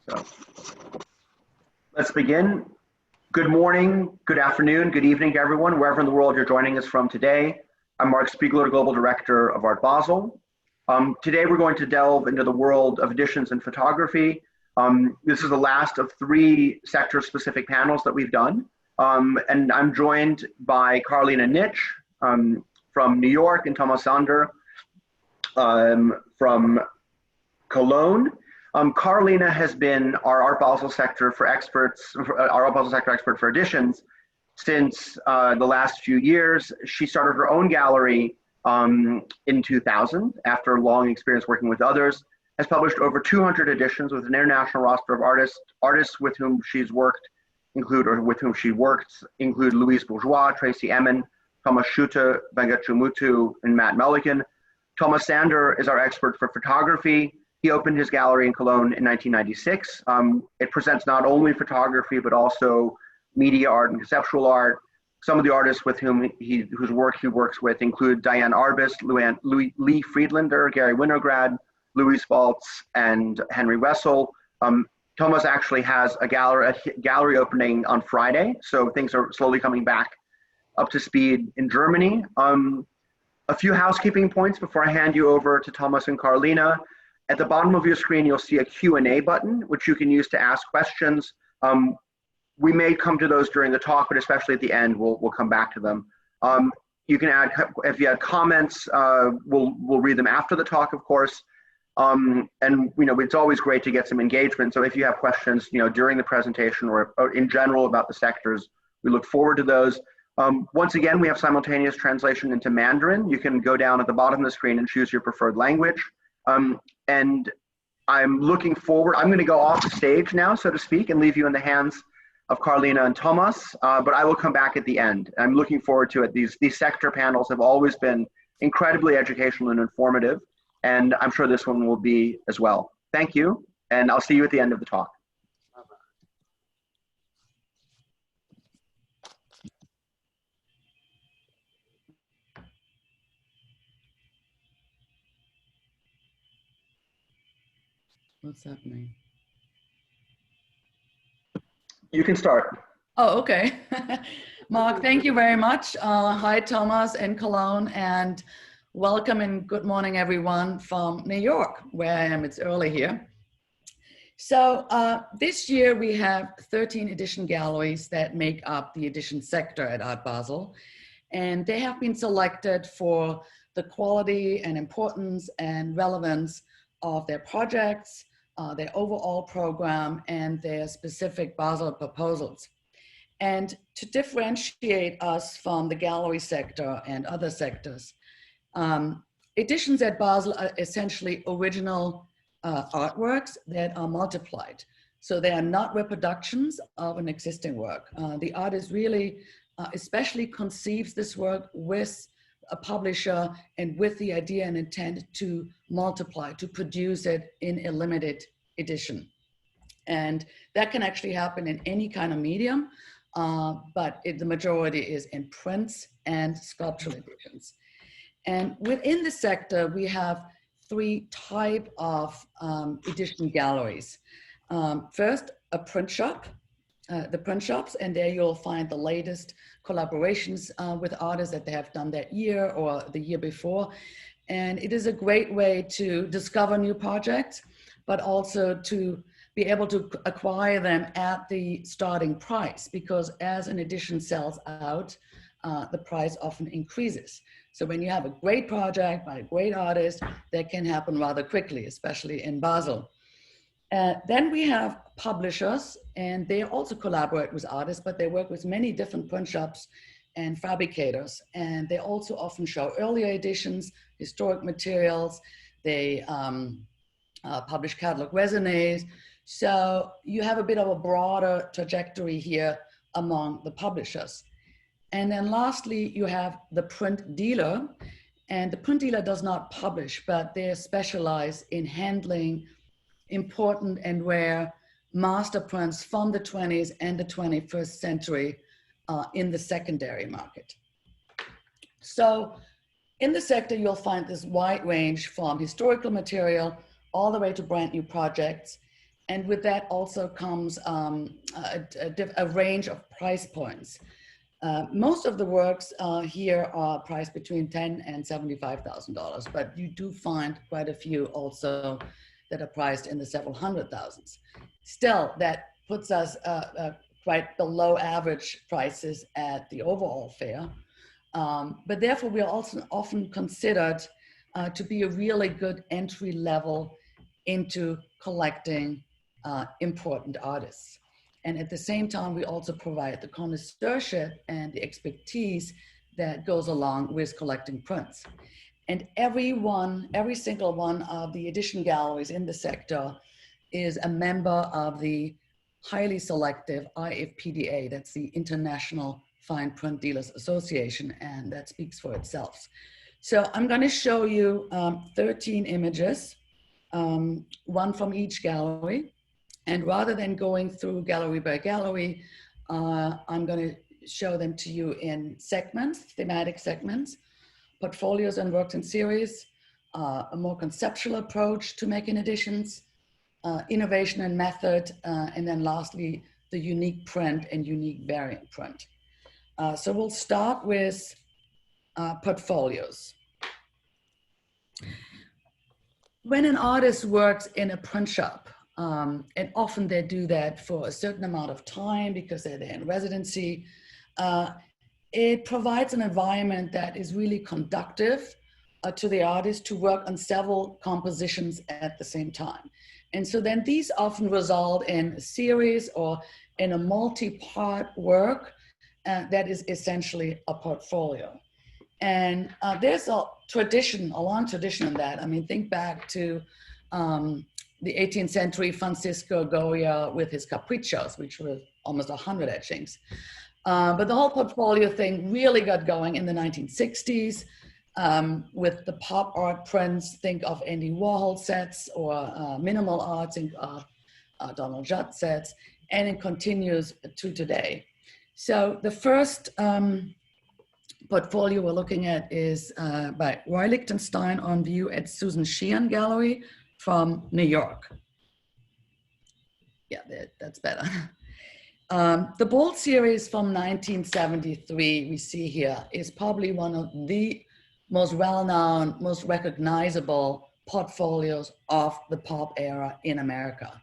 So let's begin. Good morning, good afternoon, good evening to everyone, wherever in the world you're joining us from today. I'm Marc Spiegler, Global Director of Art Basel. Today we're going to delve into the world of editions and photography. This is the last of 3 sector-specific panels that we've done. And I'm joined by Carolina Nitsch from New York and Thomas Zander from Cologne. Carolina has been our Art Basel sector expert for editions since the last few years. She started her own gallery in 2000 after a long experience working with others, has published over 200 editions with an international roster of artists with whom she's worked include Louise Bourgeois, Tracy Emin, Thomas Schutte, Bangachu Mutu, and Matt Mulligan. Thomas Zander is our expert for photography. He opened his gallery in Cologne in 1996. It presents not only photography, but also media art and conceptual art. Some of the artists with whom whose work he works with include Diane Arbus, Lee Friedlander, Gary Winograd, Louis Baltz, and Henry Wessel. Thomas actually has a gallery opening on Friday, so things are slowly coming back up to speed in Germany. A few housekeeping points before I hand you over to Thomas and Carolina. At the bottom of your screen, you'll see a Q&A button, which you can use to ask questions. We may come to those during the talk, but especially at the end, we'll come back to them. You can add, if you have comments, we'll read them after the talk, of course. And it's always great to get some engagement. So if you have questions, during the presentation or in general about the sectors, we look forward to those. Once again, we have simultaneous translation into Mandarin. You can go down at the bottom of the screen and choose your preferred language. And I'm looking forward. I'm going to go off stage now, so to speak, and leave you in the hands of Carolina and Thomas, but I will come back at the end. I'm looking forward to it. These sector panels have always been incredibly educational and informative, and I'm sure this one will be as well. Thank you, and I'll see you at the end of the talk. What's happening? You can start. Oh, okay. Marc, thank you very much. Hi, Thomas and Cologne, and welcome and good morning, everyone from New York, where I am. It's early here. So this year we have 13 edition galleries that make up the edition sector at Art Basel, and they have been selected for the quality and importance and relevance of their projects, their overall program, and their specific Basel proposals. And to differentiate us from the gallery sector and other sectors, editions at Basel are essentially original artworks that are multiplied. So they are not reproductions of an existing work. The artist really especially conceives this work with a publisher and with the idea and intent to multiply, to produce it in a limited edition. And that can actually happen in any kind of medium, but the majority is in prints and sculptural editions. And within the sector, we have 3 types of edition galleries. First, a print shop, the print shops, and there you'll find the latest collaborations with artists that they have done that year or the year before. And it is a great way to discover new projects, but also to be able to acquire them at the starting price, because as an edition sells out, the price often increases. So when you have a great project by a great artist, that can happen rather quickly, especially in Basel. Then we have publishers, and they also collaborate with artists, but they work with many different print shops and fabricators. And they also often show earlier editions, historic materials. They publish catalog raisonnés. So you have a bit of a broader trajectory here among the publishers. And then lastly, you have the print dealer. And the print dealer does not publish, but they're specialized in handling important and rare master prints from the 20th and the 21st century in the secondary market. So in the sector, you'll find this wide range from historical material all the way to brand new projects. And with that also comes a range of price points. Most of the works here are priced between $10,000 and $75,000, but you do find quite a few also that are priced in the several hundred thousands. Still, that puts us quite below average prices at the overall fair. But therefore, we are also often considered to be a really good entry level into collecting important artists. And at the same time, we also provide the connoisseurship and the expertise that goes along with collecting prints. And every single one of the edition galleries in the sector is a member of the highly selective IFPDA, that's the International Fine Print Dealers Association, and that speaks for itself. So I'm going to show you 13 images, one from each gallery. And rather than going through gallery by gallery, I'm going to show them to you in segments, thematic segments, portfolios and works in series, a more conceptual approach to making editions, innovation and method, and then lastly, the unique print and unique variant print. So we'll start with portfolios. When an artist works in a print shop, and often they do that for a certain amount of time because they're there in residency, it provides an environment that is really conducive to the artist to work on several compositions at the same time. And so then these often result in a series or in a multi-part work that is essentially a portfolio. And there's a long tradition in that. I mean, think back to the 18th century Francisco Goya with his caprichos, which were almost 100 etchings. But the whole portfolio thing really got going in the 1960s with the pop art prints. Think of Andy Warhol sets, or minimal art, think of Donald Judd sets, and it continues to today. So the first portfolio we're looking at is by Roy Lichtenstein on view at Susan Sheehan Gallery from New York. Yeah, that's better. The Bold series from 1973 we see here is probably one of the most well-known, most recognizable portfolios of the pop era in America.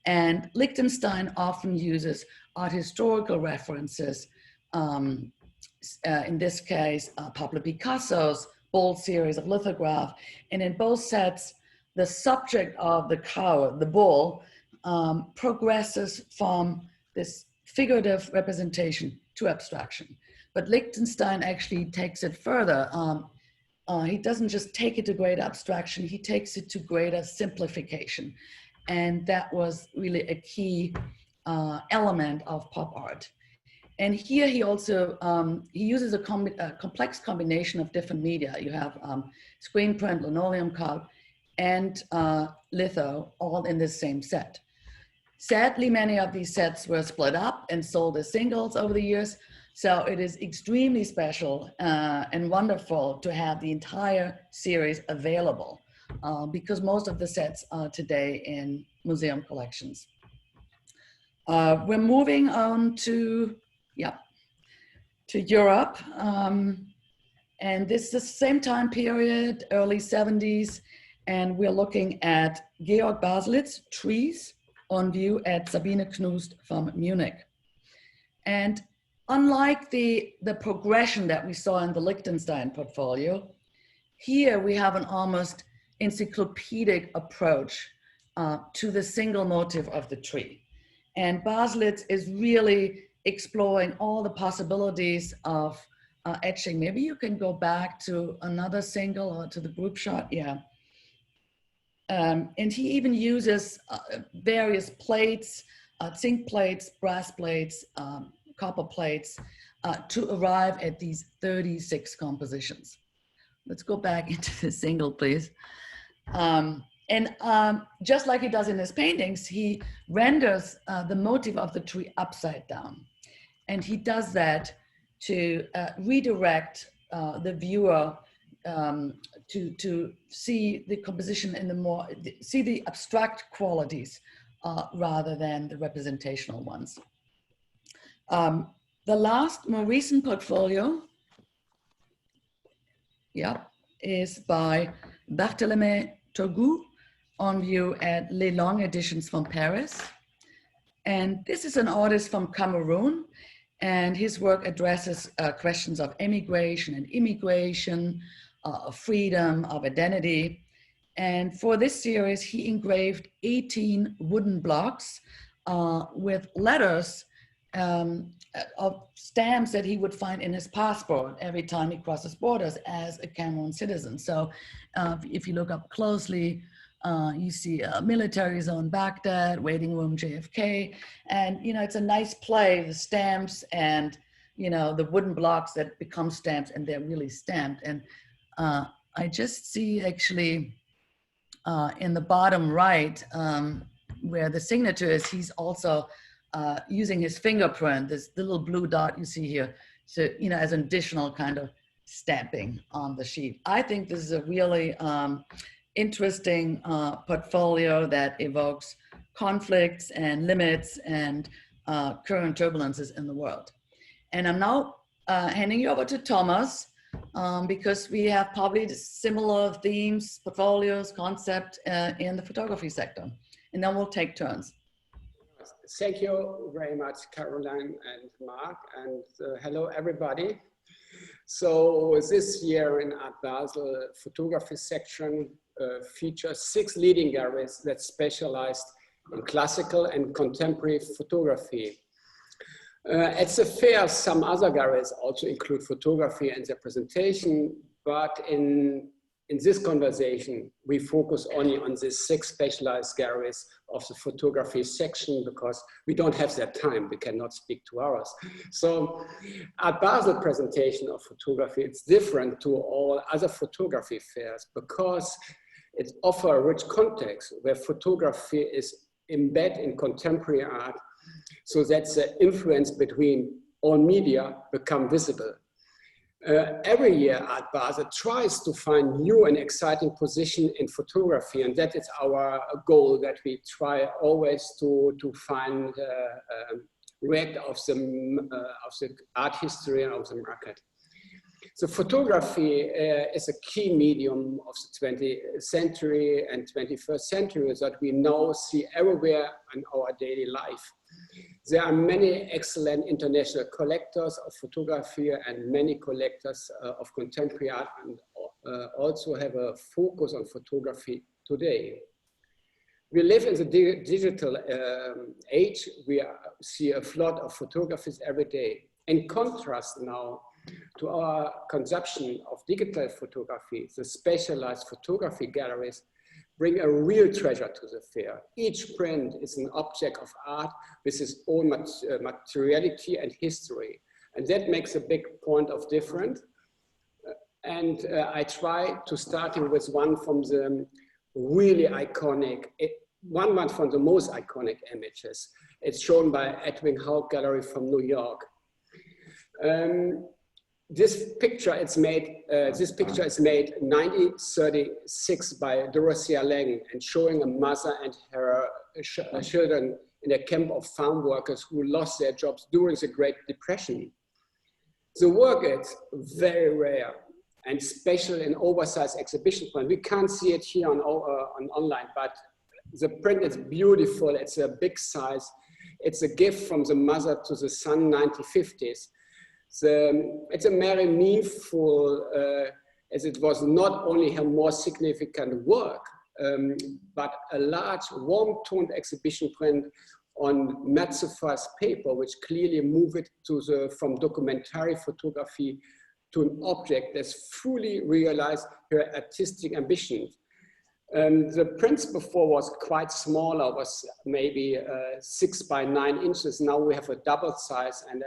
And Lichtenstein often uses art historical references, in this case, Pablo Picasso's Bold series of lithograph. And in both sets, the subject of the cow, the bull, progresses from this figurative representation to abstraction. But Lichtenstein actually takes it further. He doesn't just take it to greater abstraction, he takes it to greater simplification. And that was really a key element of pop art. And here he also, he uses a complex combination of different media. You have screen print, linoleum cut, and litho, all in the same set. Sadly, many of these sets were split up and sold as singles over the years. So it is extremely special and wonderful to have the entire series available because most of the sets are today in museum collections. We're moving on to Europe. And this is the same time period, early 70s. And we're looking at Georg Baselitz, Trees, on view at Sabine Knust from Munich. And unlike the progression that we saw in the Lichtenstein portfolio, here we have an almost encyclopedic approach to the single motif of the tree. And Baselitz is really exploring all the possibilities of etching. Maybe you can go back to another single or to the group shot, yeah. And he even uses various plates, zinc plates, brass plates, copper plates, to arrive at these 36 compositions. Let's go back into the single, please. Just like he does in his paintings, he renders the motif of the tree upside down. And he does that to redirect the viewer to see the composition in see the abstract qualities rather than the representational ones. The last, more recent portfolio, is by Barthélémy Torgu, on view at Les Longues Editions from Paris. And this is an artist from Cameroon, and his work addresses questions of emigration and immigration, of freedom, of identity. And for this series, he engraved 18 wooden blocks with letters of stamps that he would find in his passport every time he crosses borders as a Cameroon citizen. So if you look up closely, you see a military zone Baghdad, waiting room JFK, and it's a nice play, the stamps and the wooden blocks that become stamps, and they're really stamped. And I just see actually in the bottom right where the signature is, he's also using his fingerprint, this little blue dot you see here, so as an additional kind of stamping on the sheet. I think this is a really interesting portfolio that evokes conflicts and limits and current turbulences in the world. And I'm now handing you over to Thomas because we have probably similar themes, portfolios, concept in the photography sector. And then we'll take turns. Thank you very much, Caroline and Marc, and hello everybody. So this year in Art Basel photography section features 6 leading galleries that specialized in classical and contemporary photography. At the fair, some other galleries also include photography and their presentation, but in this conversation, we focus only on these 6 specialized galleries of the photography section because we don't have that time. We cannot speak 2 hours. So Art Basel presentation of photography, it's different to all other photography fairs because it offers a rich context where photography is embedded in contemporary art so that the influence between all media become visible. Every year Art Basel tries to find new and exciting position in photography, and that is our goal, that we try always to find react of the art history and of the market. So photography is a key medium of the 20th century and 21st century that we now see everywhere in our daily life. There are many excellent international collectors of photography and many collectors of contemporary art, and also have a focus on photography today. We live in the digital age. We see a flood of photographies every day. In contrast now to our consumption of digital photography, the specialized photography galleries bring a real treasure to the fair. Each print is an object of art with its own materiality and history. And that makes a big point of difference. And I try to starting with one from the really iconic, one from the most iconic images. It's shown by Edwin Howe Gallery from New York. This picture is made in 1936 by Dorothea Lange, and showing a mother and her children in a camp of farm workers who lost their jobs during the Great Depression. The work is very rare and special in oversized exhibition print. We can't see it here on online, but the print is beautiful. It's a big size. It's a gift from the mother to the son, 1950s. It's a very meaningful, as it was not only her more significant work, but a large warm-toned exhibition print on Metzefer's paper, which clearly moved it to from documentary photography to an object that's fully realized her artistic ambitions. The prints before was quite smaller, was maybe 6 by 9 inches. Now we have a double size, and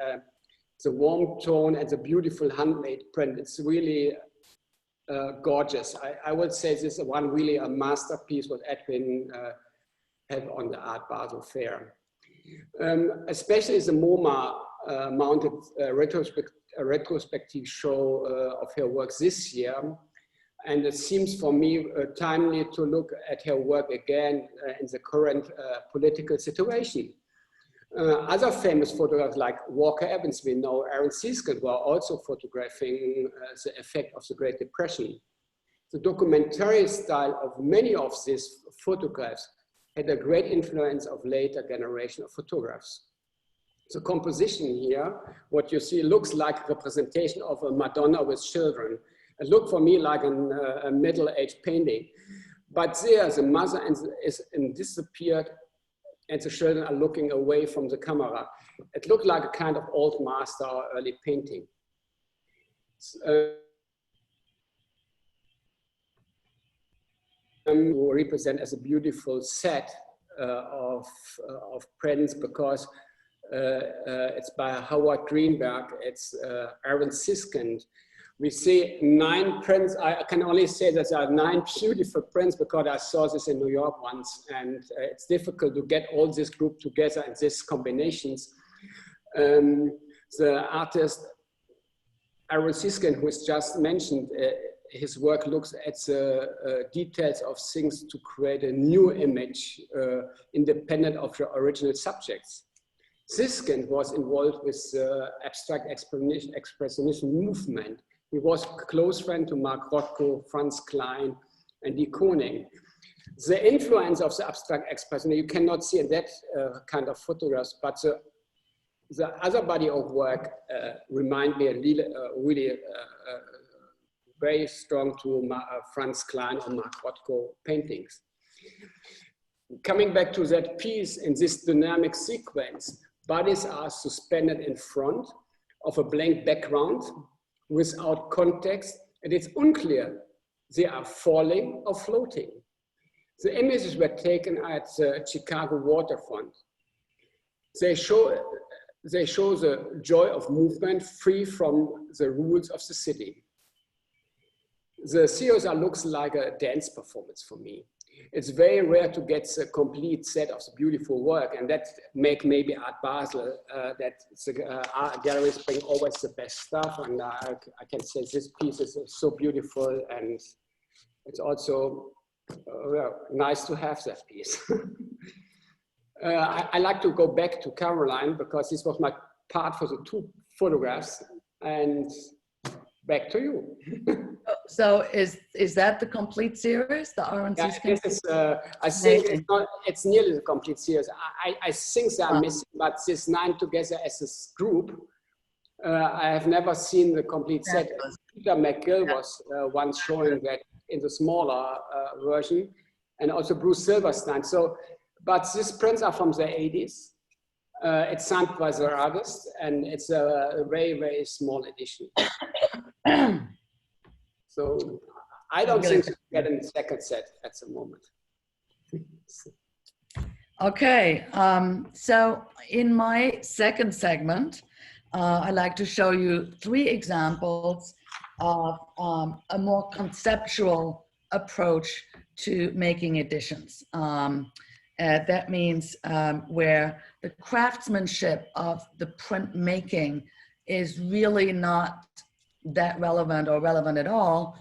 the warm tone and the beautiful handmade print, it's really gorgeous. I would say this is one really a masterpiece what Edwin had on the Art Basel Fair. Especially the MoMA mounted retrospective show of her works this year And it seems for me timely to look at her work again in the current political situation. Other famous photographers like Walker Evans, we know, Aaron Siskel, were also photographing the effect of the Great Depression. The documentary style of many of these photographs had a great influence of later generation of photographs. The composition here, what you see, looks like a representation of a Madonna with children. It looked for me like a middle-aged painting. But there, the mother is disappeared and the children are looking away from the camera. It looked like a kind of old master or early painting. Who represent as a beautiful set of prints because it's by Howard Greenberg, it's Aaron Siskel. We see 9 prints. I can only say that there are 9 beautiful prints because I saw this in New York once, and it's difficult to get all this group together and these combinations. The artist Aaron Siskel, who is just mentioned, his work looks at the details of things to create a new image independent of the original subjects. Siskel was involved with the abstract expressionism movement. He was a close friend to Marc Rothko, Franz Klein, and de Kooning. The influence of the abstract expressionism, you cannot see in that kind of photographs, but the other body of work remind me really very strong to Franz Klein or Marc Rothko paintings. Coming back to that piece, in this dynamic sequence, bodies are suspended in front of a blank background without context, and it's unclear they are falling or floating. The images were taken at the Chicago waterfront. They show the joy of movement free from the rules of the city. The series looks like a dance performance for me. It's very rare to get a complete set of the beautiful work, and that make maybe Art Basel, that the art galleries bring always the best stuff, and I can say this piece is so beautiful, and it's also well, nice to have that piece. I like to go back to Caroline because this was my part for the 2 photographs, and back to you. So is that the complete series, the Aaron Siskel? Yeah, this is, I think it's nearly the complete series. I think they are missing, but this 9 together as a group, I have never seen the complete set. Peter McGill was once showing that in the smaller version, and also Bruce Silverstein. So, but these prints are from the 80s. It's signed by the artist, and it's a very, very small edition. So I don't think we get a second set at the moment. Okay, so in my second segment, I'd like to show you 3 examples of a more conceptual approach to making editions. That means where the craftsmanship of the print making is really not that relevant or relevant at all.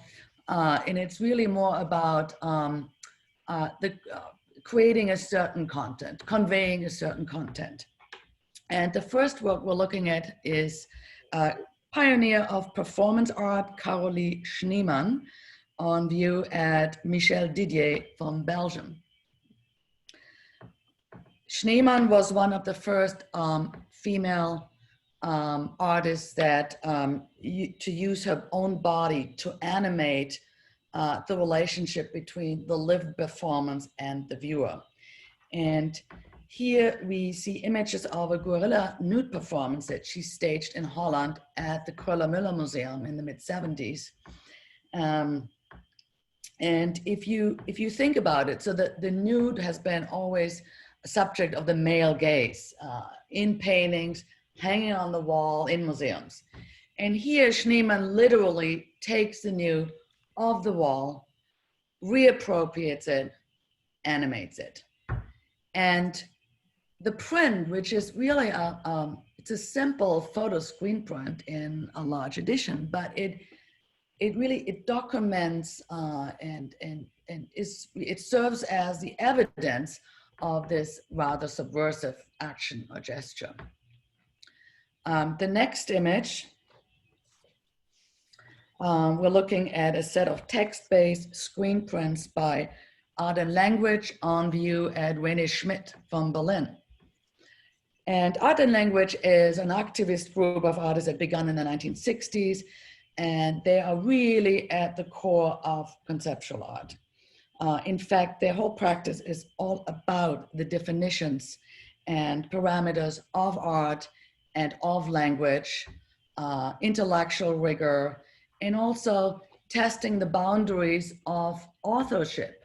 And it's really more about creating a certain content, conveying a certain content. And the first work we're looking at is pioneer of performance art, Caroline Schneemann, on view at Michel Didier from Belgium. Schneemann was one of the first female artists that to use her own body to animate the relationship between the lived performance and the viewer. And here we see images of a gorilla nude performance that she staged in Holland at the Kröller-Müller Museum in the mid-70s. And if you think about it, so that the nude has been always a subject of the male gaze in paintings, hanging on the wall in museums. And here Schneemann literally takes the nude off the wall, reappropriates it, animates it. And the print, which is really it's a simple photo screen print in a large edition, but it it documents and it serves as the evidence of this rather subversive action or gesture. The next image, we're looking at a set of text-based screen prints by Art and Language on view at René Schmidt from Berlin. And Art and Language is an activist group of artists that began in the 1960s, and they are really at the core of conceptual art. In fact, their whole practice is all about the definitions and parameters of art and of language, intellectual rigor, and also testing the boundaries of authorship,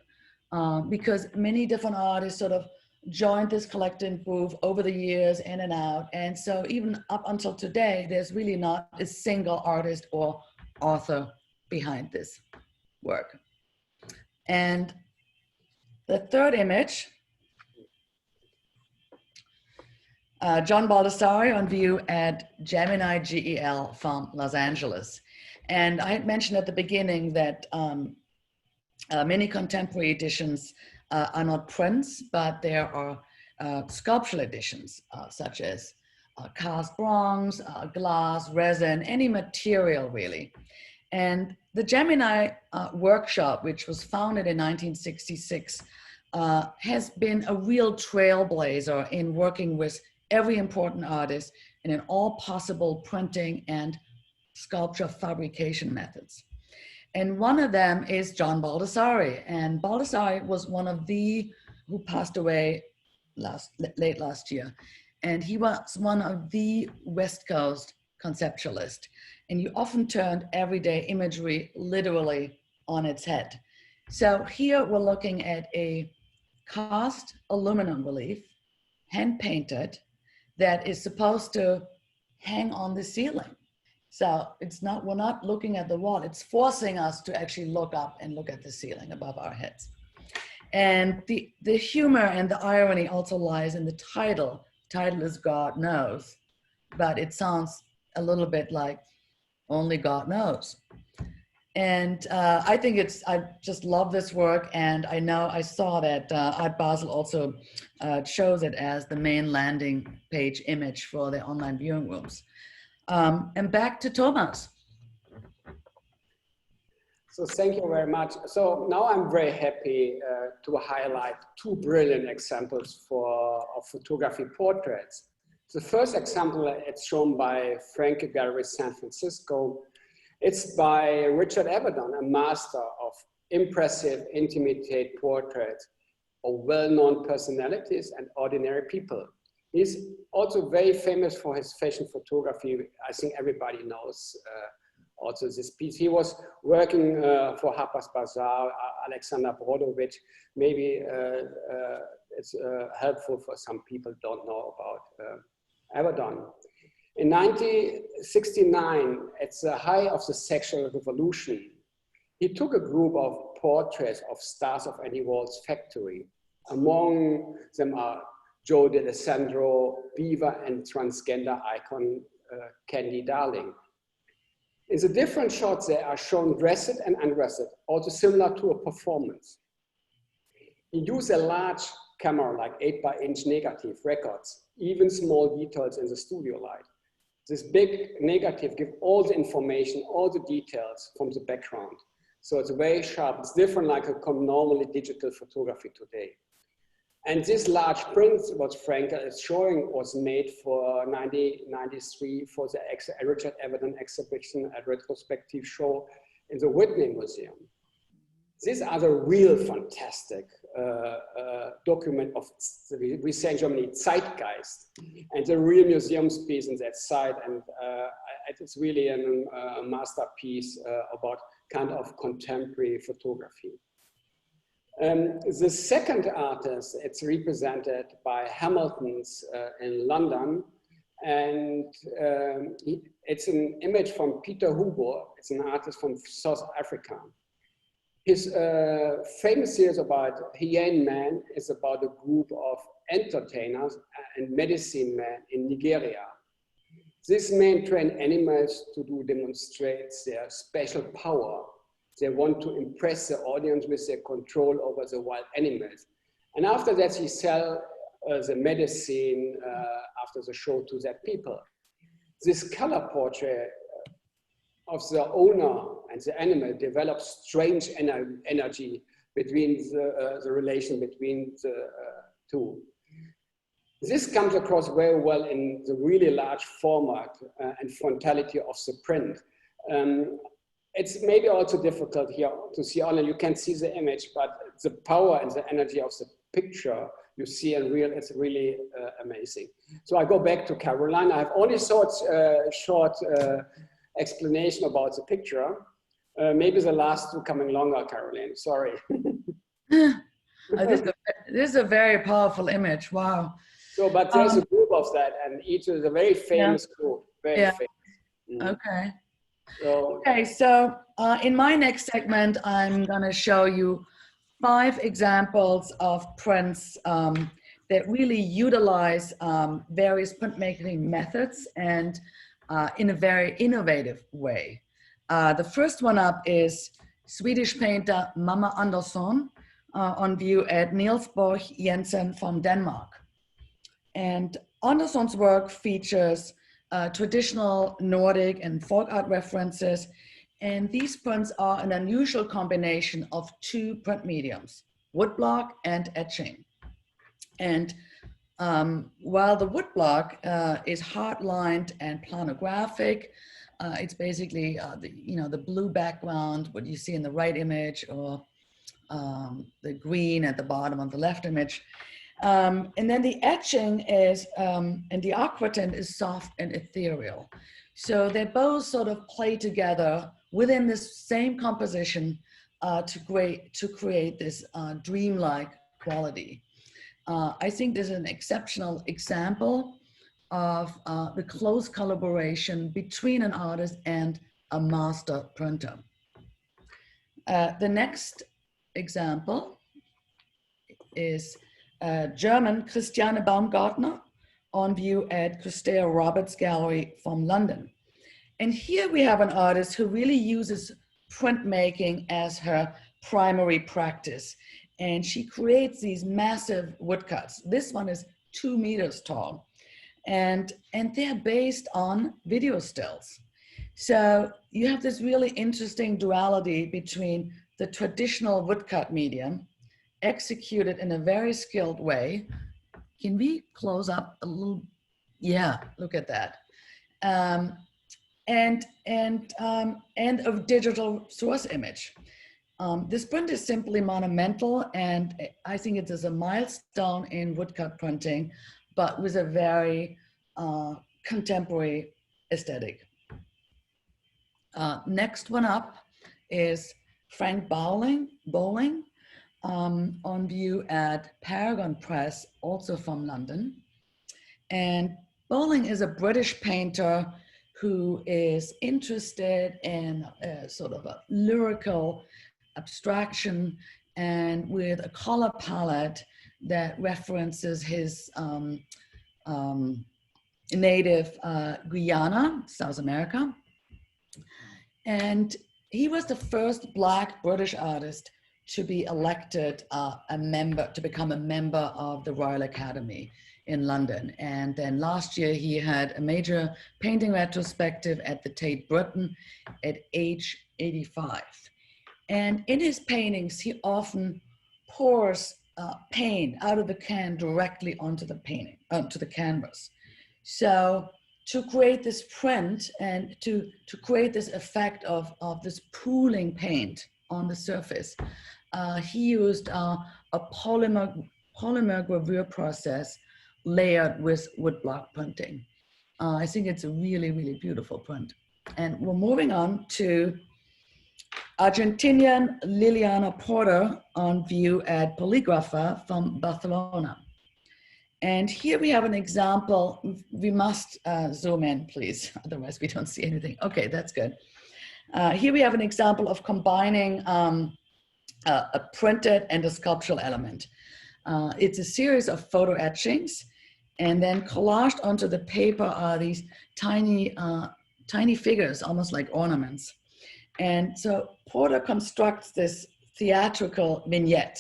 because many different artists sort of joined this collective groove over the years in and out. And so even up until today, there's really not a single artist or author behind this work. And the third image, John Baldessari on view at Gemini GEL from Los Angeles. And I had mentioned at the beginning that many contemporary editions are not prints, but there are sculptural editions, such as cast bronze, glass, resin, any material really. And the Gemini workshop, which was founded in 1966, has been a real trailblazer in working with every important artist and in all possible printing and sculpture fabrication methods. And one of them is John Baldessari. And Baldessari was one of who passed away late last year. And he was one of the West Coast conceptualists. And he often turned everyday imagery literally on its head. So here we're looking at a cast aluminum relief, hand painted, that is supposed to hang on the ceiling. So we're not looking at the wall, it's forcing us to actually look up and look at the ceiling above our heads. And the humor and the irony also lies in the title. The title is God Knows, but it sounds a little bit like only God knows. And I just love this work, and I saw that Art Basel also chose it as the main landing page image for their online viewing rooms. And back to Thomas. So thank you very much. So now I'm very happy to highlight two brilliant examples of photography portraits. The first example, it's shown by Frank Gallery, San Francisco. It's by Richard Aberdon, a master of impressive, intimate portraits of well-known personalities and ordinary people. He's also very famous for his fashion photography. I think everybody knows also this piece. He was working for Harper's Bazaar, Alexander Brodowicz. Maybe it's helpful for some people don't know about Aberdon. In 1969, at the height of the sexual revolution, he took a group of portraits of stars of Andy Warhol's factory. Among them are Joe D'Alessandro, Beaver, and transgender icon Candy Darling. In the different shots, they are shown dressed and undressed, also similar to a performance. He used a large camera, like 8x-inch negative records, even small details in the studio light. This big negative gives all the information, all the details from the background. So it's very sharp. It's different like a normally digital photography today. And this large print, what Frank is showing, was made for 1993 for the Richard Aberdon exhibition, a retrospective show in the Whitney Museum. These are the real fantastic document of, we say in Germany, Zeitgeist, and the real museum piece in that site. And it's really a masterpiece about kind of contemporary photography. The second artist, it's represented by Hamilton's in London, and it's an image from Peter Hugo. It's an artist from South Africa. His famous series about Hyen Man is about a group of entertainers and medicine men in Nigeria. This may train animals to do demonstrates their special power. They want to impress the audience with their control over the wild animals. And after that, he sell the medicine after the show to their people. This color portrait of the owner and the animal develops strange energy between the relation between the two. This comes across very well in the really large format and frontality of the print. It's maybe also difficult here to see online. You can see the image, but the power and the energy of the picture you see in real, it's really amazing. So I go back to Carolina. I have only short explanation about the picture. Maybe the last two coming longer, Caroline, sorry. This is a very powerful image, wow. So, but there's a group of that, and each is a very famous group, very famous. Okay. Okay, so in my next segment, I'm going to show you 5 examples of prints that really utilize various printmaking methods and in a very innovative way. The first one up is Swedish painter Mamma Andersson on view at Niels Bohr Jensen from Denmark. And Andersson's work features traditional Nordic and folk art references, and these prints are an unusual combination of 2 print mediums, woodblock and etching. And while the woodblock is hard-lined and planographic, it's basically the blue background, what you see in the right image, or the green at the bottom of the left image. And then the etching is, and the aquatint is soft and ethereal. So they both sort of play together within this same composition to create this dreamlike quality. I think this is an exceptional example of the close collaboration between an artist and a master printer. The next example is German Christiane Baumgartner on view at Christea Roberts Gallery from London. And here we have an artist who really uses printmaking as her primary practice. And she creates these massive woodcuts. This one is 2 meters tall. And they're based on video stills. So you have this really interesting duality between the traditional woodcut medium executed in a very skilled way. Can we close up a little? Yeah, look at that. And of digital source image. This print is simply monumental, and I think it is a milestone in woodcut printing, but with a very contemporary aesthetic. Next one up is Frank Bowling on view at Paragon Press, also from London. And Bowling is a British painter who is interested in sort of a lyrical abstraction and with a color palette that references his native Guyana, South America. And he was the first Black British artist to be elected to become a member of the Royal Academy in London. And then last year he had a major painting retrospective at the Tate Britain at age 85. And in his paintings, he often pours paint out of the can directly onto the painting, onto the canvas. So to create this print and to create this effect of this pooling paint on the surface, he used a polymer gravure process layered with woodblock printing. I think it's a really, really beautiful print. And we're moving on to Argentinian Liliana Porter on view at Poligrapha from Barcelona. And here we have an example. We must zoom in, please, otherwise we don't see anything. Okay, that's good. Here we have an example of combining a printed and a sculptural element. It's a series of photo etchings, And then collaged onto the paper are these tiny, tiny figures, almost like ornaments. And so Porter constructs this theatrical vignette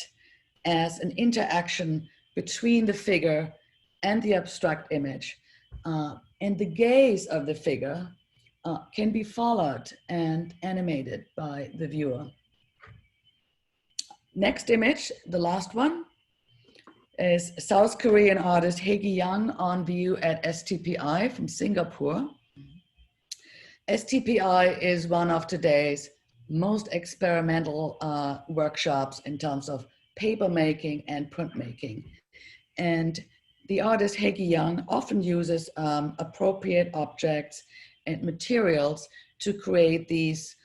as an interaction between the figure and the abstract image. And the gaze of the figure can be followed and animated by the viewer. Next image, the last one, is South Korean artist Hegi Young on view at STPI from Singapore. STPI is one of today's most experimental workshops in terms of paper making and printmaking. And the artist Hegi Young often uses appropriate objects and materials to create these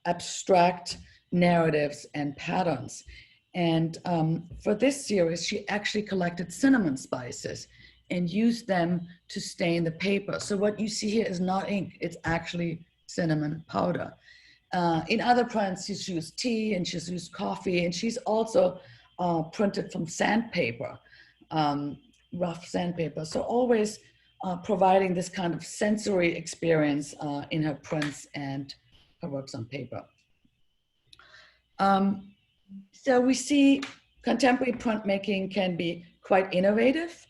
abstract narratives and patterns. And for this series, she actually collected cinnamon spices and used them to stain the paper. So what you see here is not ink, it's actually cinnamon powder. In other prints, she's used tea and she's used coffee, and she's also printed from sandpaper, rough sandpaper. So always providing this kind of sensory experience in her prints and her works on paper. So we see contemporary printmaking can be quite innovative.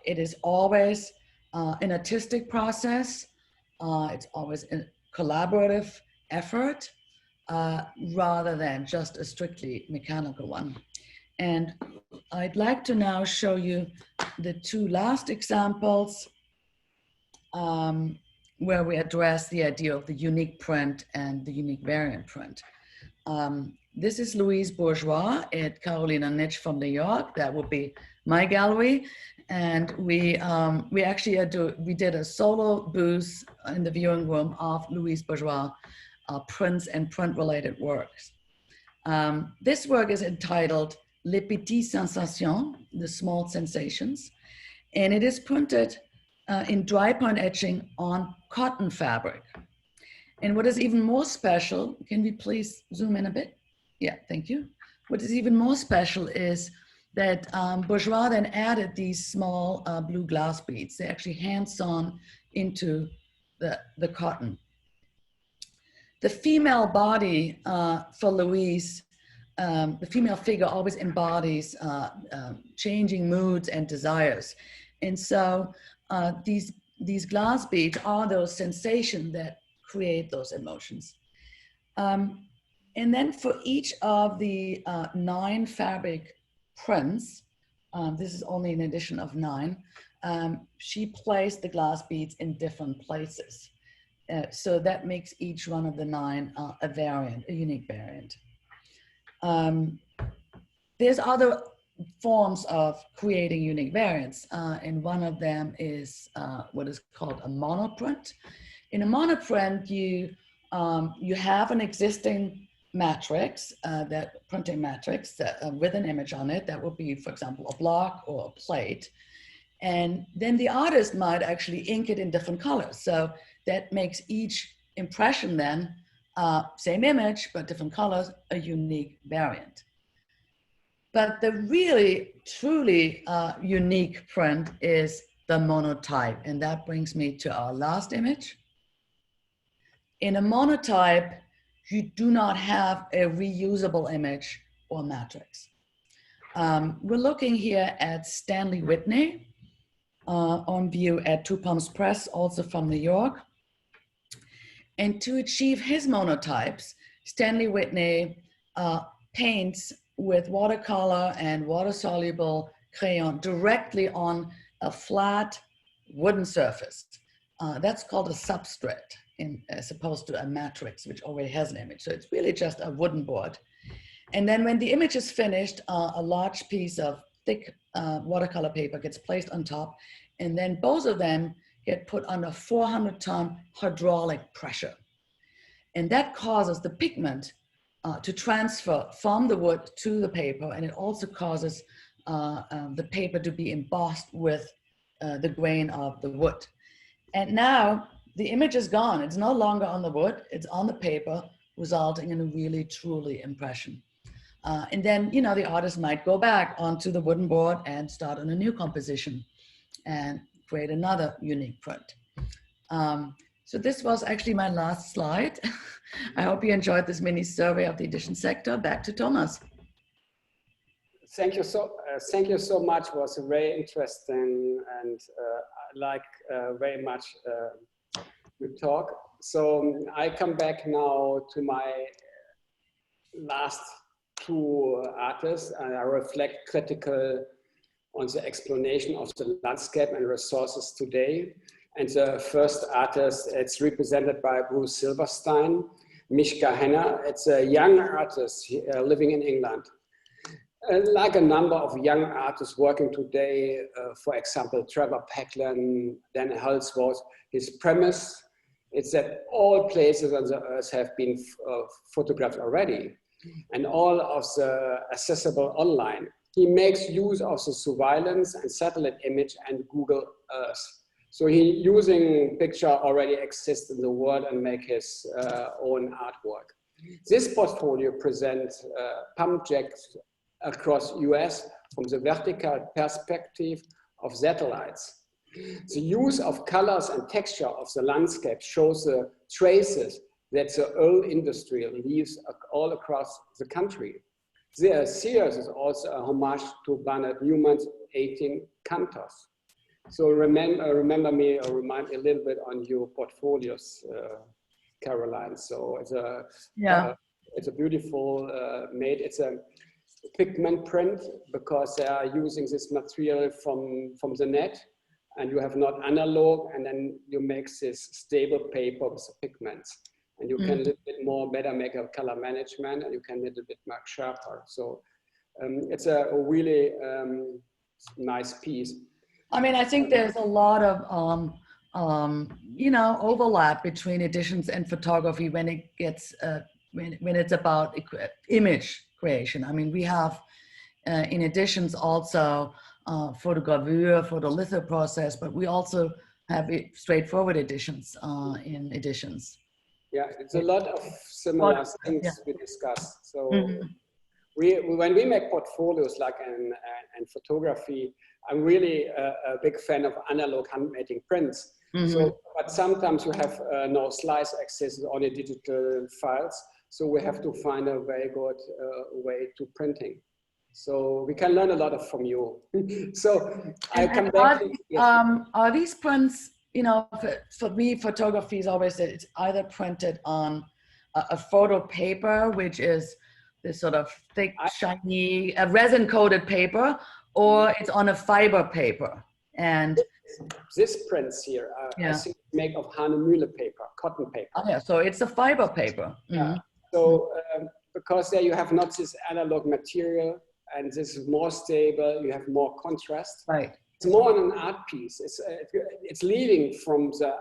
It is always an artistic process. It's always a collaborative effort rather than just a strictly mechanical one. And I'd like to now show you the two last examples where we address the idea of the unique print and the unique variant print. This is Louise Bourgeois at Carolina Nitsch from New York. That would be my gallery. And we actually did a solo booth in the viewing room of Louise Bourgeois prints and print-related works. This work is entitled Les Petites Sensations, the Small Sensations, and it is printed in dry point etching on cotton fabric. And what is even more special, can we please zoom in a bit? Yeah, thank you. What is even more special is that Bourgeois then added these small blue glass beads. They actually hand-sewn into the cotton. The female body for Louise, the female figure always embodies changing moods and desires. And so these glass beads are those sensations that create those emotions. And then for each of the 9 fabric prints, this is only an edition of 9, she placed the glass beads in different places. So that makes each one of the 9 a variant, a unique variant. There's other forms of creating unique variants, and one of them is what is called a monoprint. In a monoprint, you have an existing matrix, that printing matrix with an image on it. That would be, for example, a block or a plate. And then the artist might actually ink it in different colors. So that makes each impression then, same image, but different colors, a unique variant. But the really, truly unique print is the monotype. And that brings me to our last image. In a monotype, you do not have a reusable image or matrix. We're looking here at Stanley Whitney on view at Two Palms Press, also from New York. And to achieve his monotypes, Stanley Whitney paints with watercolor and water-soluble crayon directly on a flat wooden surface. That's called a substrate, as opposed to a matrix, which already has an image. So it's really just a wooden board. And then when the image is finished, a large piece of thick watercolor paper gets placed on top, and then both of them get put under 400-ton hydraulic pressure. And that causes the pigment to transfer from the wood to the paper, and it also causes the paper to be embossed with the grain of the wood. And now the image is gone. It's no longer on the wood, it's on the paper, resulting in a really, truly impression. And then, you know, the artist might go back onto the wooden board and start on a new composition and create another unique print. So this was actually my last slide. I hope you enjoyed this mini survey of the edition sector. Back to Thomas. Thank you so much. It was very interesting, and I like very much the talk. So I come back now to my last two artists, and I reflect critical on the explanation of the landscape and resources today. And the first artist, it's represented by Bruce Silverstein, Mishka Henna. It's a young artist living in England. Like a number of young artists working today, for example, Trevor Packlin, Dan Holdsworth, his premise is that all places on the earth have been photographed already, and all of the accessible online. He makes use of the surveillance and satellite image and Google Earth. So he using picture already exists in the world and make his own artwork. This portfolio presents pump jacks across US from the vertical perspective of satellites. The use of colors and texture of the landscape shows the traces that the oil industry leaves all across the country. The series is also a homage to Bernard Newman's 18 Cantos. So remind me a little bit on your portfolios, Caroline. So it's a beautiful made. It's a pigment print because they are using this material from the net, and you have not analog, and then you make this stable paper with the pigments, and you can a little bit more better make a color management, and you can a little bit more sharper. So it's a really nice piece. I mean, I think there's a lot of you know, overlap between editions and photography when it gets when it's about image creation. I mean, we have in editions also photogravure, photolitho process, but we also have straightforward editions in editions. Yeah, it's a lot of similar things we discussed. So when we make portfolios like in photography, I'm really a big fan of analog handmaking prints. So, but sometimes you have no slice access on the digital files. So we have to find a very good way to printing. So we can learn a lot from you. So I come back. Are these prints, you know, for me, photography is always that it's either printed on a photo paper, which is this sort of thick, shiny, resin-coated paper, or it's on a fiber paper. And this prints here, I think made of Hahnemühle paper, cotton paper. Oh yeah, so it's a fiber paper. Yeah. So because there you have not this analog material, and this is more stable, you have more contrast. Right. It's more an art piece. It's leading from the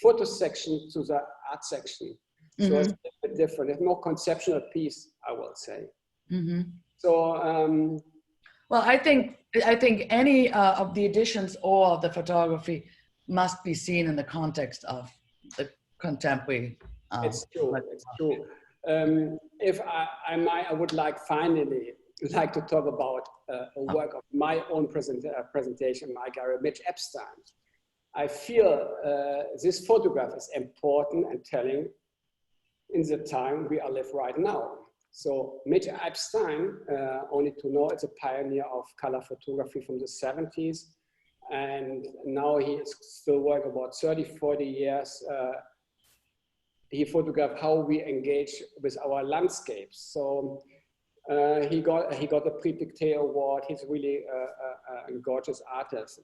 photo section to the art section. So it's a bit different. It's more conceptual piece, I will say. So well, I think any of the editions or the photography must be seen in the context of the contemporary. It's true. It's true. If I would finally like to talk about a work of my own presentation, my Galerie Mitch Epstein. I feel this photograph is important and telling in the time we are live right now. So Mitch Epstein, only to know, it's a pioneer of color photography from the 70s. And now he is still working about 30, 40 years. He photographed how we engage with our landscapes. So he got the Prix Pictet Award. He's really a gorgeous artist.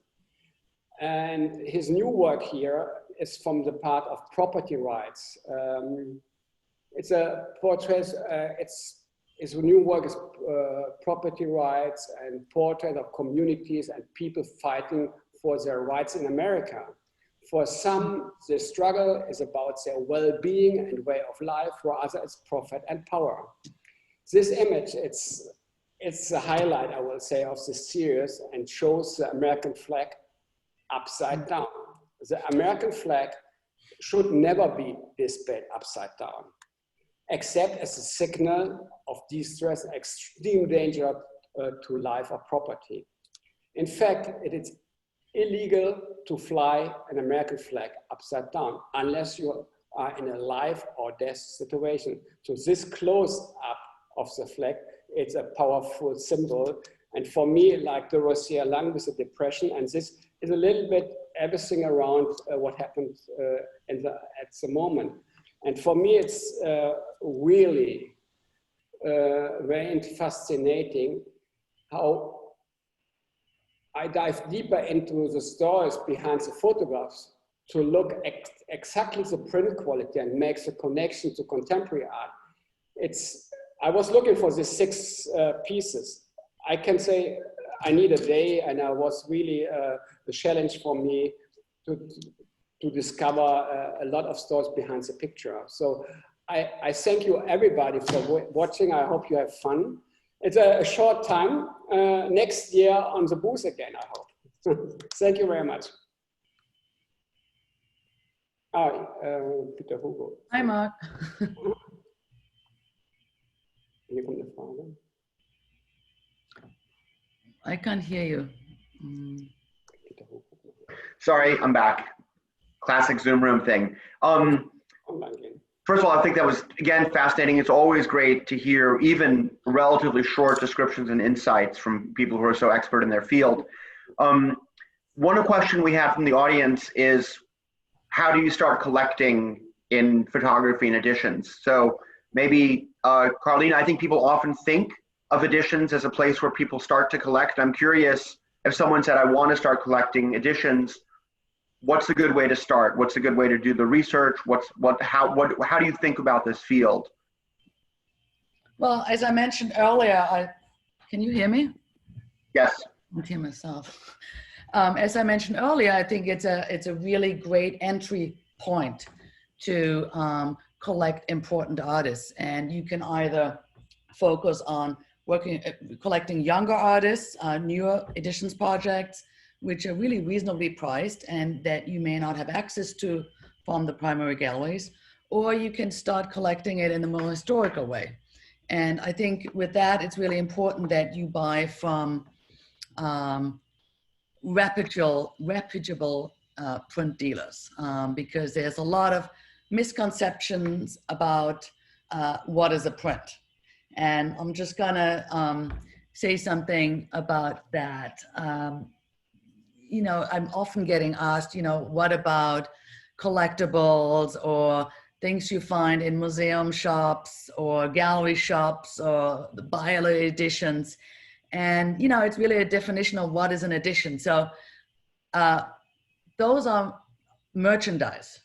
And his new work here is from the part of property rights. It's a portrait, his new work is property rights and portrait of communities and people fighting for their rights in America. For some, the struggle is about their well-being and way of life, for others it's profit and power. This image, it's a highlight, I will say, of the series and shows the American flag upside down. The American flag should never be displayed upside down. except as a signal of distress, extreme danger to life or property. In fact, it is illegal to fly an American flag upside down unless you are in a life or death situation. So this close up of the flag, it's a powerful symbol. And for me, like the Rossier lung with the depression, and this is a little bit everything around what happened at the moment. And for me, it's really very fascinating how I dive deeper into the stories behind the photographs to look at exactly the print quality and make the connection to contemporary art. I was looking for these 6 pieces. I can say I need a day, and it was really a challenge for me to discover a lot of stories behind the picture. So I thank you everybody for watching. I hope you have fun. It's a short time. Next year on the booth again, I hope. Thank you very much. Peter Hugo. Hi, Marc. Hier kommt eine Frage. I can't hear you. Sorry, I'm back. Classic Zoom room thing. First of all, I think that was, again, fascinating. It's always great to hear even relatively short descriptions and insights from people who are so expert in their field. One question we have from the audience is, how do you start collecting in photography and editions? So maybe, Carolina, I think people often think of editions as a place where people start to collect. I'm curious, if someone said, I want to start collecting editions, what's a good way to start? What's a good way to do the research? How do you think about this field? Well, as I mentioned earlier, can you hear me? Yes. I can hear myself. As I mentioned earlier, I think it's a really great entry point to collect important artists. And you can either focus on collecting younger artists, newer editions projects, which are really reasonably priced and that you may not have access to from the primary galleries, or you can start collecting it in a more historical way. And I think with that, it's really important that you buy from reputable print dealers, because there's a lot of misconceptions about what is a print. And I'm just gonna say something about that. You know, I'm often getting asked, you know, what about collectibles or things you find in museum shops or gallery shops or the Basel editions? And, you know, it's really a definition of what is an edition. So those are merchandise.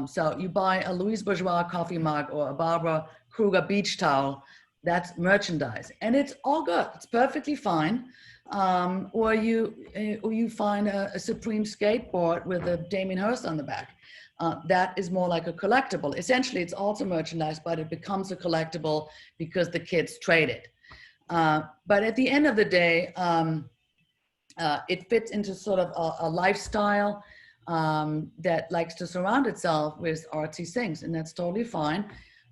So you buy a Louise Bourgeois coffee mug or a Barbara Kruger beach towel, that's merchandise. And it's all good, it's perfectly fine. Or you find a Supreme skateboard with a Damien Hirst on the back. That is more like a collectible. Essentially, it's also merchandise, but it becomes a collectible because the kids trade it. But at the end of the day, it fits into sort of a lifestyle that likes to surround itself with artsy things, and that's totally fine.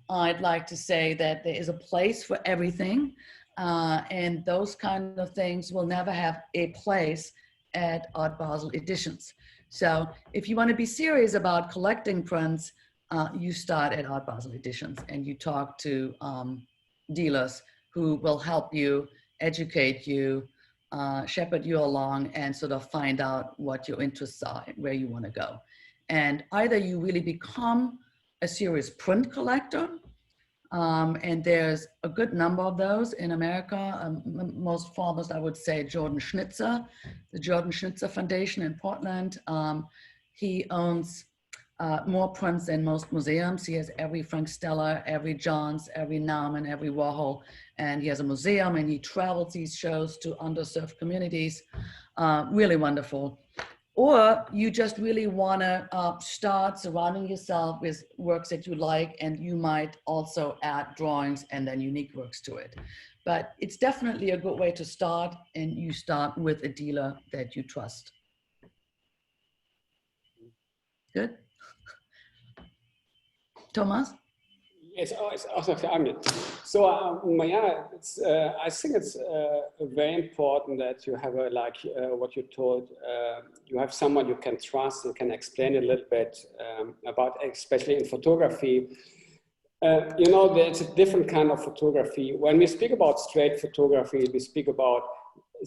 I'd like to say that there is a place for everything. And those kind of things will never have a place at Art Basel Editions. So if you want to be serious about collecting prints, you start at Art Basel Editions and you talk to dealers who will help you, educate you, shepherd you along, and sort of find out what your interests are and where you want to go. And either you really become a serious print collector, and there's a good number of those in America. Most foremost, I would say Jordan Schnitzer, the Jordan Schnitzer Foundation in Portland. He owns more prints than most museums. He has every Frank Stella, every Johns, every Nauman, every Warhol, and he has a museum and he travels these shows to underserved communities. Really wonderful. Or you just really want to start surrounding yourself with works that you like, and you might also add drawings and then unique works to it. But it's definitely a good way to start, and you start with a dealer that you trust. Good? Thomas? It's also, I mean, so yeah, I think it's very important that you have what you told, you have someone you can trust and can explain a little bit about, especially in photography. You know, there's a different kind of photography. When we speak about straight photography, we speak about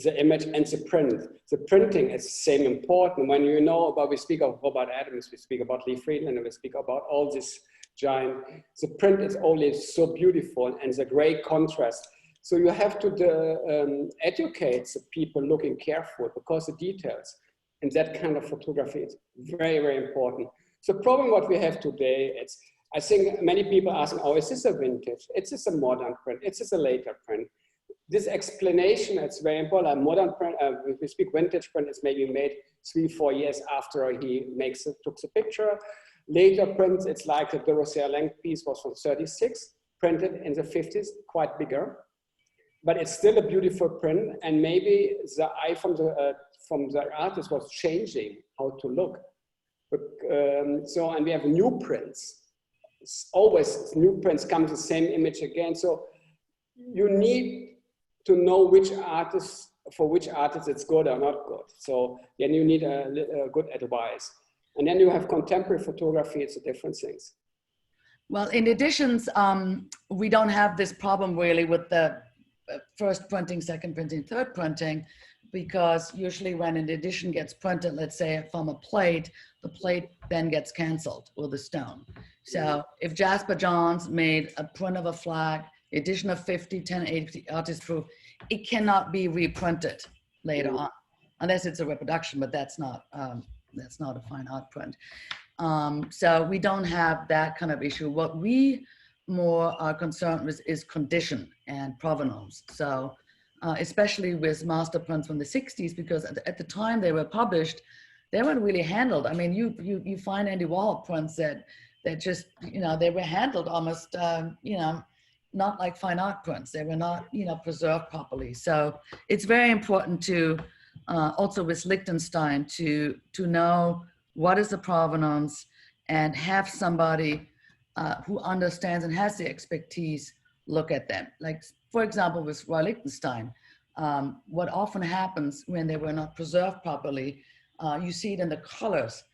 the image and the print. The printing is the same important. When you know about, we speak of Robert Adams, we speak about Lee Friedlander, we speak about all this giant, the print is always so beautiful and the great contrast. So you have to educate the people looking careful, because the details in that kind of photography is very, very important. So the problem what we have today, it's, I think many people ask, oh, is this a vintage? Is this a modern print? Is this a later print? This explanation, it's very important. Modern print, if we speak vintage print, it's maybe made 3-4 years after he took the picture. Later prints, it's like the Dorothea Lange piece was from 36, printed in the 50s, quite bigger. But it's still a beautiful print, and maybe the eye from the artist was changing how to look. But, and we have new prints. It's always new prints come the same image again. So you need to know which artist, for which artist it's good or not good. So then you need a good advice. And then you have contemporary photography, it's different things. Well, in editions, we don't have this problem really with the first printing, second printing, third printing, because usually when an edition gets printed, let's say from a plate, the plate then gets canceled with a stone. So if Jasper Johns made a print of a flag, edition of 50, 1080 artist proof, it cannot be reprinted later on, unless it's a reproduction, but that's not a fine art print. So we don't have that kind of issue. What we more are concerned with is condition and provenance. So especially with master prints from the 60s, because at the time they were published, they weren't really handled. I mean, you find Andy Warhol prints that just, you know, they were handled almost, you know, not like fine art prints. They were not, you know, preserved properly. So it's very important to, also with Liechtenstein, to know what is the provenance and have somebody who understands and has the expertise look at them. Like, for example, with Roy Liechtenstein, what often happens when they were not preserved properly, you see it in the colors.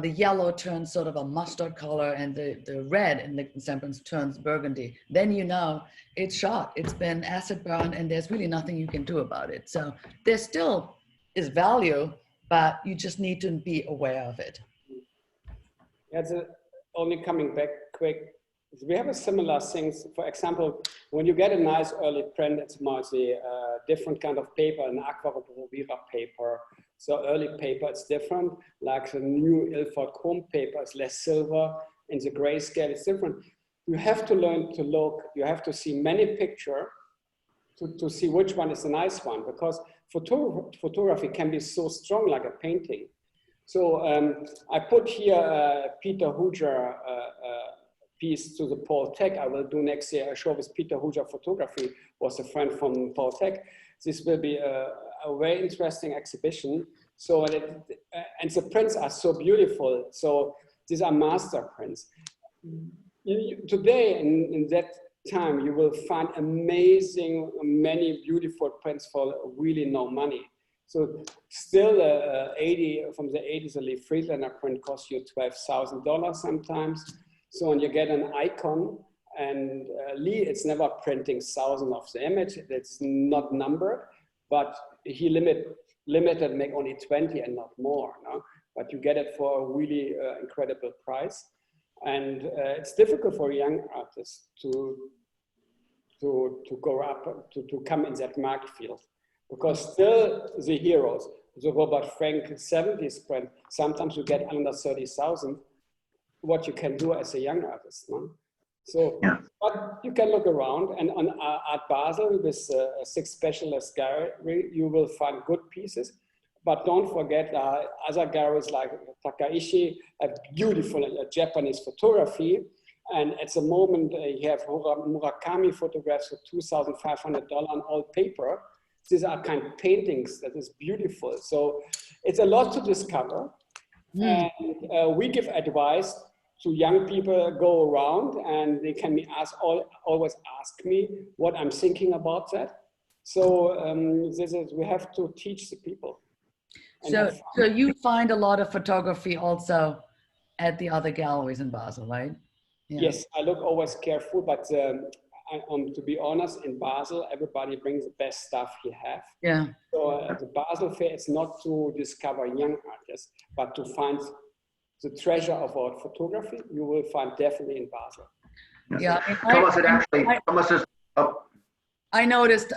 The yellow turns sort of a mustard color, and the red in Liechtenstein turns burgundy. Then you know it's shot, it's been acid burned, and there's really nothing you can do about it. So there still is value, but you just need to be aware of it. Yeah, only coming back quick. We have a similar things. For example, when you get a nice early print, it's mostly a different kind of paper, an aqua Rovira paper. So early paper, it's different. Like the new Ilford Chrome paper is less silver. In the grayscale, it's different. You have to learn to look. You have to see many pictures to see which one is the nice one, because photography can be so strong like a painting. So I put here Peter Huger piece to the Paul Tech. I will do next year a show with Peter Huger photography, was a friend from Paul Tech. This will be a very interesting exhibition. So, and the prints are so beautiful. So these are master prints. Today, in that time, you will find amazing, many beautiful prints for really no money. So still from the 80s, a Lee Friedlander print costs you $12,000 sometimes. So when you get an icon, and Lee, it's never printing thousands of the image, it's not numbered, but he limited make only 20 and not more, no? But you get it for a really incredible price. And it's difficult for young artists to go up, to come in that market field. Because still the heroes, the Robert Frank 70s print, sometimes you get under 30,000, what you can do as a young artist. No? So, yeah. But you can look around, and on Art Basel with 6 specialist gallery, you will find good pieces. But don't forget other galleries like Takaishi, a beautiful Japanese photography. And at the moment, you have Murakami photographs for $2,500 on old paper. These are kind of paintings that is beautiful. So it's a lot to discover. And we give advice to young people go around and they can always ask me what I'm thinking about that. So we have to teach the people. So you find a lot of photography also at the other galleries in Basel, right? Yeah. Yes, I look always careful, but to be honest, in Basel, everybody brings the best stuff he have. Yeah. So the Basel Fair is not to discover young artists, but to find the treasure of our photography. You will find definitely in Basel. Yeah. I noticed,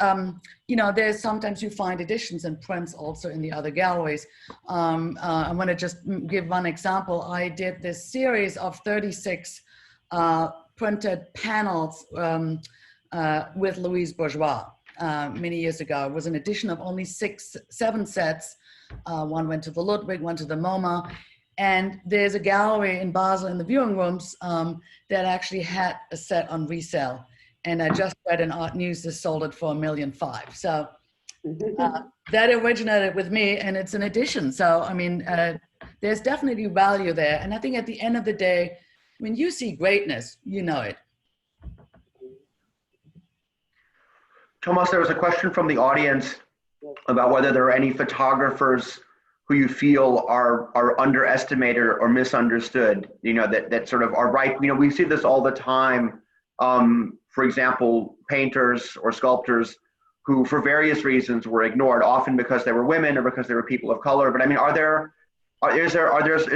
you know, there's sometimes you find editions and prints also in the other galleries. I'm going to just give one example. I did this series of 36 printed panels with Louise Bourgeois many years ago. It was an edition of only 7 sets. One went to the Ludwig, one to the MoMA. And there's a gallery in Basel in the viewing rooms that actually had a set on resale. And I just read in Art News this sold it for $1.5 million. So that originated with me, and it's an edition. So, I mean, there's definitely value there. And I think at the end of the day, when you see greatness, you know it. Thomas, there was a question from the audience about whether there are any photographers who you feel are underestimated or misunderstood, you know, that sort of are right. You know, we see this all the time. For example, painters or sculptors who, for various reasons, were ignored, often because they were women or because they were people of color. But I mean, is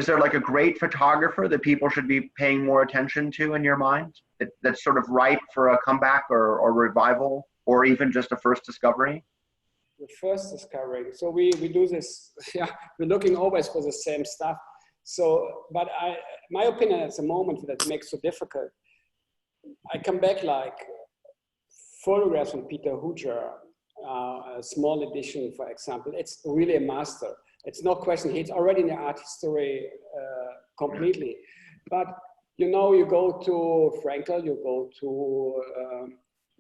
there like a great photographer that people should be paying more attention to in your mind? That's sort of ripe for a comeback or revival, or even just a first discovery? The first discovery. So we do this. Yeah, we're looking always for the same stuff. So, but my opinion at the moment that makes it so difficult. I come back like photographs from Peter Huger, a small edition, for example. It's really a master. It's no question. He's already in the art history completely. But you know, you go to Frankel, you go to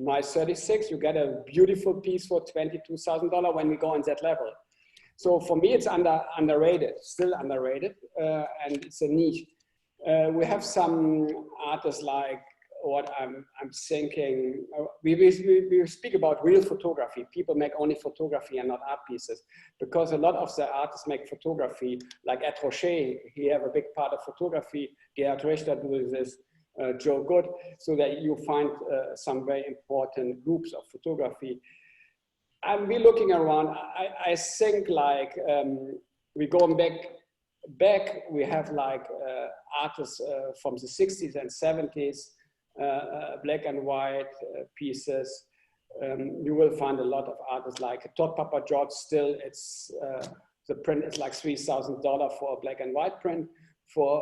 My 36, you get a beautiful piece for $22,000 when we go on that level. So for me, it's underrated, still underrated, and it's a niche. We have some artists like what I'm thinking. We speak about real photography. People make only photography and not art pieces, because a lot of the artists make photography. Like Ed Rocher, he have a big part of photography. Gerhard Richter does this. Joe Good, so that you find some very important groups of photography. And we're looking around. I think like we're going back. We have like artists from the 60s and 70s, black and white pieces. You will find a lot of artists like Todd Papa George. Still, it's the print is like $3,000 for a black and white print. For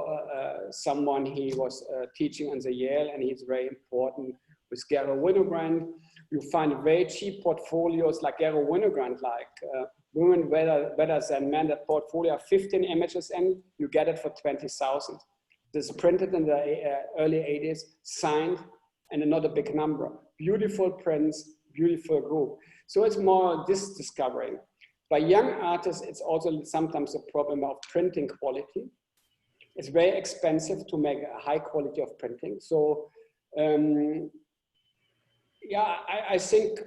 someone he was teaching on the Yale, and he's very important with Garo Winogrand. You find very cheap portfolios like Garo Winogrand, like Women Better Than Men, that portfolio, 15 images, and you get it for 20,000. This is printed in the early 80s, signed, and another big number. Beautiful prints, beautiful group. So it's more this discovering. By young artists, it's also sometimes a problem of printing quality. It's very expensive to make a high quality of printing. So, yeah, I think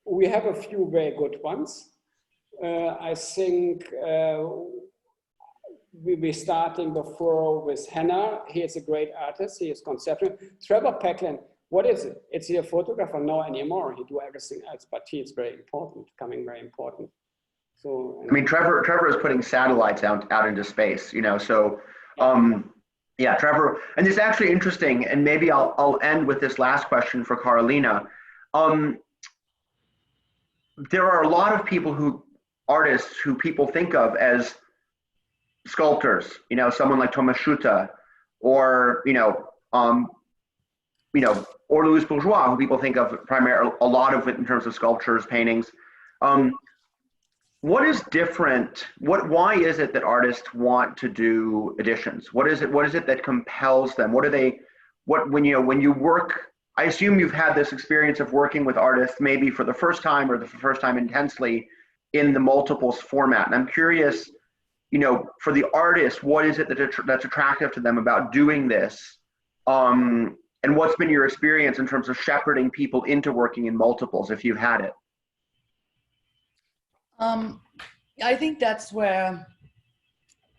we have a few very good ones. I think we're starting before with Hannah. He is a great artist. He is conceptual. Trevor Pecklin, what is it? Is he a photographer? No anymore. He do everything else, but he is very important, becoming very important. So, I mean, Trevor is putting satellites out into space, you know, so. Yeah, Trevor, and it's actually interesting, and maybe I'll end with this last question for Carolina. There are a lot of artists who people think of as sculptors, you know, someone like Thomas Schutte, or or Louise Bourgeois, who people think of primarily a lot of it in terms of sculptures, paintings. What is different? Why is it that artists want to do editions? What is it that compels them? When you work, I assume you've had this experience of working with artists maybe for the first time or the first time intensely in the multiples format. And I'm curious, you know, for the artist, what is it that's attractive to them about doing this? And what's been your experience in terms of shepherding people into working in multiples, if you've had it? I think that's where,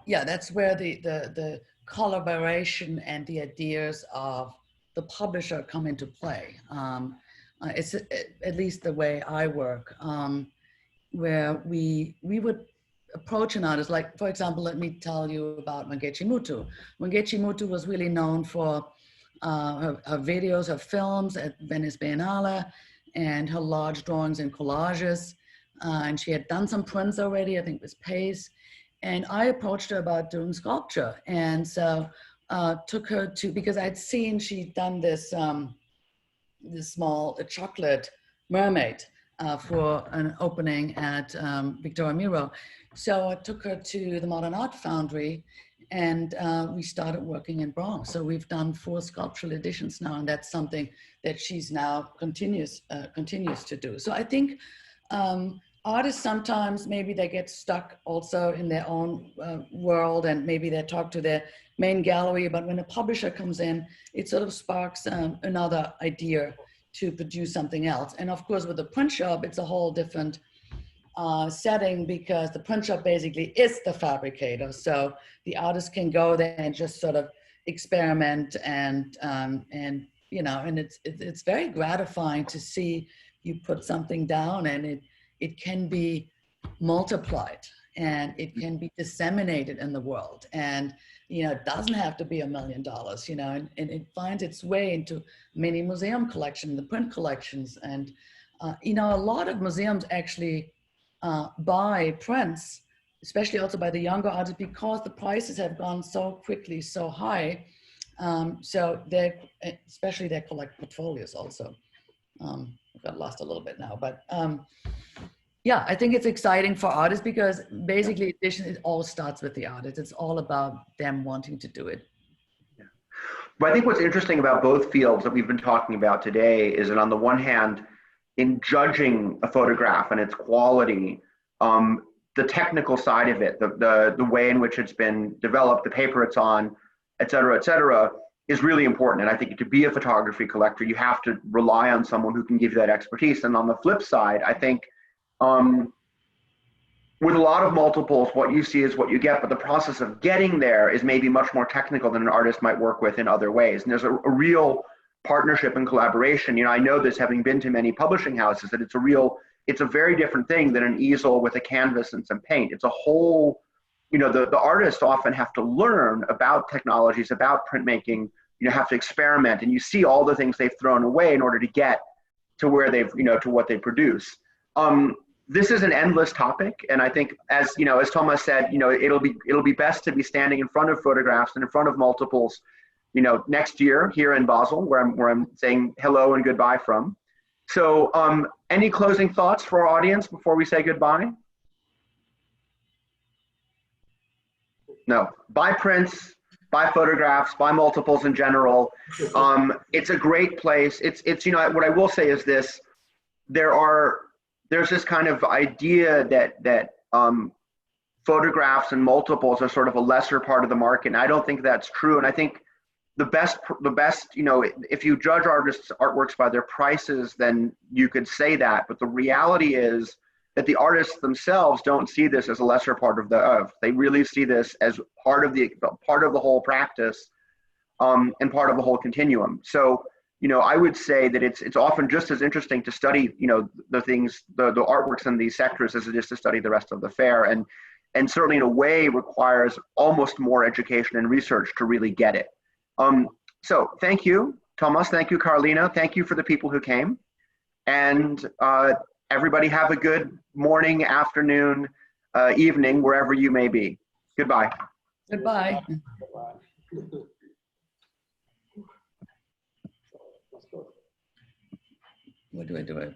yeah, that's where the collaboration and the ideas of the publisher come into play. It's at least the way I work, where we would approach an artist, like, for example, let me tell you about Mangechi Mutu. Mangechi Mutu was really known for her videos, her films at Venice Biennale, and her large drawings and collages. And she had done some prints already, I think with Pace. And I approached her about doing sculpture. And so took her to, because I'd seen she'd done this, this small chocolate mermaid for an opening at Victoria Miro. So I took her to the Modern Art Foundry, and we started working in bronze. So we've done 4 sculptural editions now, and that's something that she's now continues to do. So I think artists sometimes, maybe they get stuck also in their own world, and maybe they talk to their main gallery, but when a publisher comes in, it sort of sparks another idea to produce something else. And of course, with the print shop, it's a whole different setting, because the print shop basically is the fabricator. So the artist can go there and just sort of experiment, and you know, and it's very gratifying to see you put something down and it can be multiplied and it can be disseminated in the world. And, you know, it doesn't have to be $1 million, you know, and it finds its way into many museum collections, the print collections. And, you know, a lot of museums actually buy prints, especially also by the younger artists, because the prices have gone so quickly, so high. So especially they collect portfolios also. I've got lost a little bit now, but yeah, I think it's exciting for artists, because basically it all starts with the artist. It's all about them wanting to do it. Yeah. But I think what's interesting about both fields that we've been talking about today is that on the one hand, in judging a photograph and its quality, the technical side of it, the way in which it's been developed, the paper it's on, et cetera, is really important. And I think to be a photography collector, you have to rely on someone who can give you that expertise. And on the flip side, I think with a lot of multiples, what you see is what you get, but the process of getting there is maybe much more technical than an artist might work with in other ways. And there's a real partnership and collaboration. You know, I know this, having been to many publishing houses, that it's a very different thing than an easel with a canvas and some paint. It's a whole, you know, the artists often have to learn about technologies, about printmaking, you know, have to experiment, and you see all the things they've thrown away in order to get to where they've, you know, to what they produce. This is an endless topic, and I think, as you know, as Thomas said, you know, it'll be best to be standing in front of photographs and in front of multiples, you know, next year here in Basel, where I'm saying hello and goodbye from. So, any closing thoughts for our audience before we say goodbye? No. Buy prints, buy photographs, buy multiples in general. It's a great place. It's you know, what I will say is this: there's this kind of idea that photographs and multiples are sort of a lesser part of the market, and I don't think that's true. And I think the best, you know, if you judge artists' artworks by their prices, then you could say that. But the reality is that the artists themselves don't see this as a lesser part of they really see this as part of the whole practice, and part of the whole continuum. So, you know, I would say that it's often just as interesting to study, you know, the artworks in these sectors as it is to study the rest of the fair, and certainly in a way requires almost more education and research to really get it. So thank you, Thomas. Thank you, Carolina. Thank you for the people who came, and everybody have a good morning, afternoon, evening, wherever you may be. Goodbye. Goodbye. What do I do?